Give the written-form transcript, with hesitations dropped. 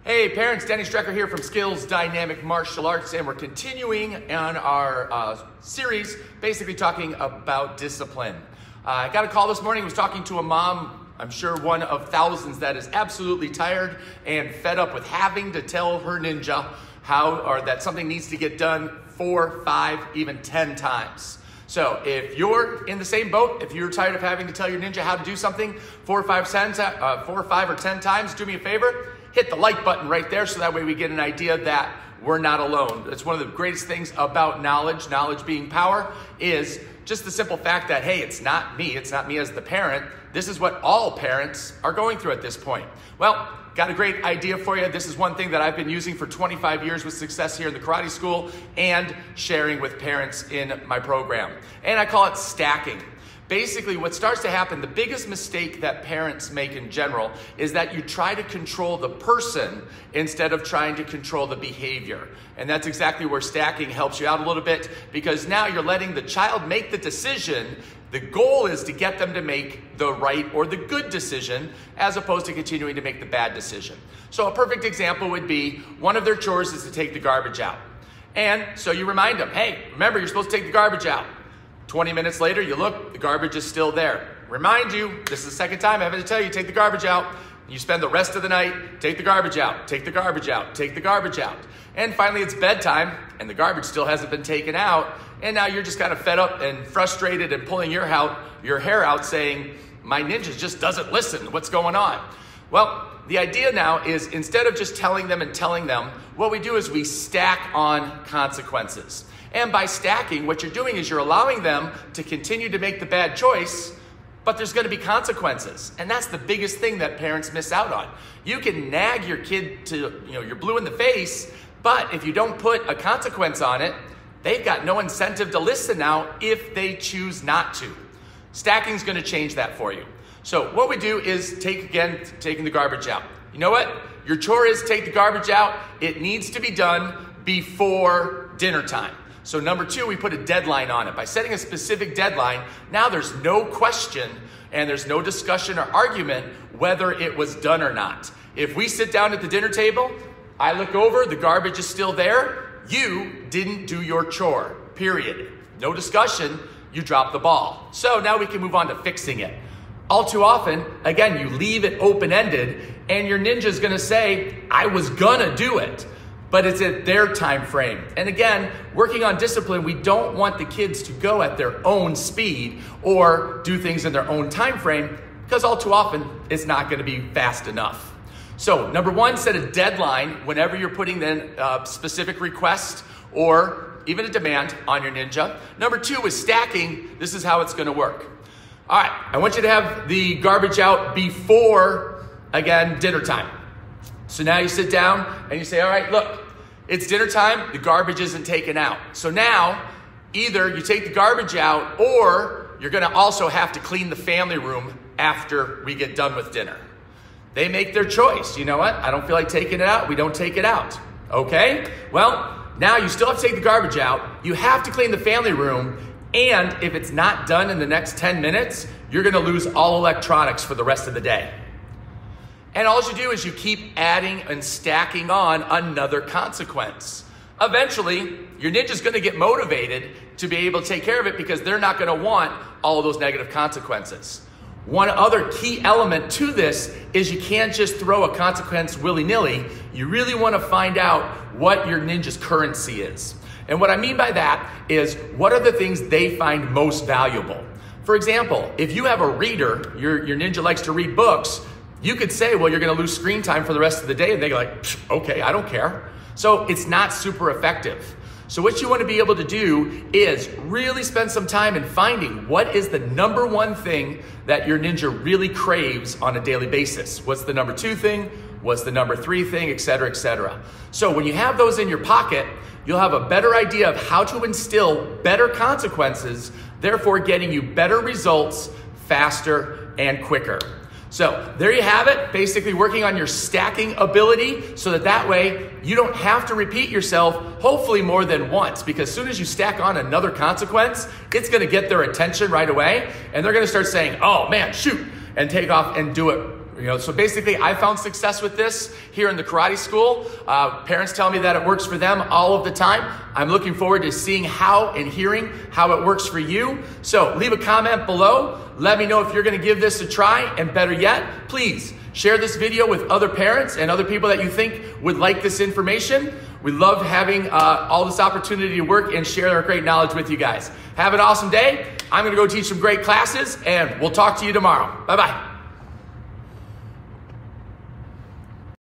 Hey parents, Denny Strecker here from Skillz Dynamic Martial Arts, and we're continuing on our series basically talking about discipline. I got a call this morning. I was talking to a mom, I'm sure one of thousands, that is absolutely tired and fed up with having to tell her ninja that something needs to get done 4, 5, even 10 times. So if you're in the same boat, if you're tired of having to tell your ninja how to do something 4, 5, or 10 times, do me a favor. Hit the like button right there so that way we get an idea that we're not alone. It's one of the greatest things about knowledge being power, is just the simple fact that, hey, it's not me as the parent. This is what all parents are going through at this point. Well, got a great idea for you. This is one thing that I've been using for 25 years with success here in the karate school and sharing with parents in my program. And I call it stacking. Basically, what starts to happen, the biggest mistake that parents make in general is that you try to control the person instead of trying to control the behavior. And that's exactly where stacking helps you out a little bit, because now you're letting the child make the decision. The goal is to get them to make the right or the good decision as opposed to continuing to make the bad decision. So a perfect example would be one of their chores is to take the garbage out. And so you remind them, hey, remember, you're supposed to take the garbage out. 20 minutes later, you look, the garbage is still there. Remind you, this is the second time I'm having to tell you, take the garbage out. You spend the rest of the night, take the garbage out, take the garbage out, take the garbage out. And finally it's bedtime and the garbage still hasn't been taken out. And now you're just kind of fed up and frustrated and pulling your hair out saying, my ninja just doesn't listen, what's going on? Well, the idea now is, instead of just telling them, what we do is we stack on consequences. And by stacking, what you're doing is you're allowing them to continue to make the bad choice, but there's going to be consequences. And that's the biggest thing that parents miss out on. You can nag your kid to, you're blue in the face, but if you don't put a consequence on it, they've got no incentive to listen now if they choose not to. Stacking is going to change that for you. So what we do is taking the garbage out. You know what? Your chore is take the garbage out. It needs to be done before dinner time. So number 2, we put a deadline on it. By setting a specific deadline, now there's no question and there's no discussion or argument whether it was done or not. If we sit down at the dinner table, I look over, the garbage is still there, you didn't do your chore, period. No discussion, you dropped the ball. So now we can move on to fixing it. All too often, again, you leave it open-ended and your ninja's gonna say, I was gonna do it. But it's at their time frame. And again, working on discipline, we don't want the kids to go at their own speed or do things in their own time frame, because all too often it's not going to be fast enough. So number 1, set a deadline whenever you're putting in a specific request or even a demand on your ninja. Number 2 is stacking. This is how it's going to work. All right, I want you to have the garbage out before, again, dinner time. So now you sit down and you say, all right, look, it's dinner time, the garbage isn't taken out. So now either you take the garbage out or you're gonna also have to clean the family room after we get done with dinner. They make their choice. You know what? I don't feel like taking it out. We don't take it out. Okay? Well, now you still have to take the garbage out. You have to clean the family room. And if it's not done in the next 10 minutes, you're gonna lose all electronics for the rest of the day. And all you do is you keep adding and stacking on another consequence. Eventually, your ninja's gonna get motivated to be able to take care of it, because they're not gonna want all of those negative consequences. One other key element to this is you can't just throw a consequence willy-nilly. You really wanna find out what your ninja's currency is. And what I mean by that is, what are the things they find most valuable? For example, if you have a reader, your ninja likes to read books, you could say, well, you're gonna lose screen time for the rest of the day, and they're like, okay, I don't care. So it's not super effective. So what you wanna be able to do is really spend some time in finding what is the number 1 thing that your ninja really craves on a daily basis. What's the number 2 thing? What's the number 3 thing, et cetera, et cetera. So when you have those in your pocket, you'll have a better idea of how to instill better consequences, therefore getting you better results faster and quicker. So there you have it, basically working on your stacking ability so that way you don't have to repeat yourself, hopefully more than once, because as soon as you stack on another consequence, it's gonna get their attention right away, and they're gonna start saying, oh man, shoot, and take off and do it So basically, I found success with this here in the karate school. Parents tell me that it works for them all of the time. I'm looking forward to seeing how and hearing how it works for you. So leave a comment below. Let me know if you're going to give this a try. And better yet, please share this video with other parents and other people that you think would like this information. We love having all this opportunity to work and share our great knowledge with you guys. Have an awesome day. I'm going to go teach some great classes, and we'll talk to you tomorrow. Bye-bye.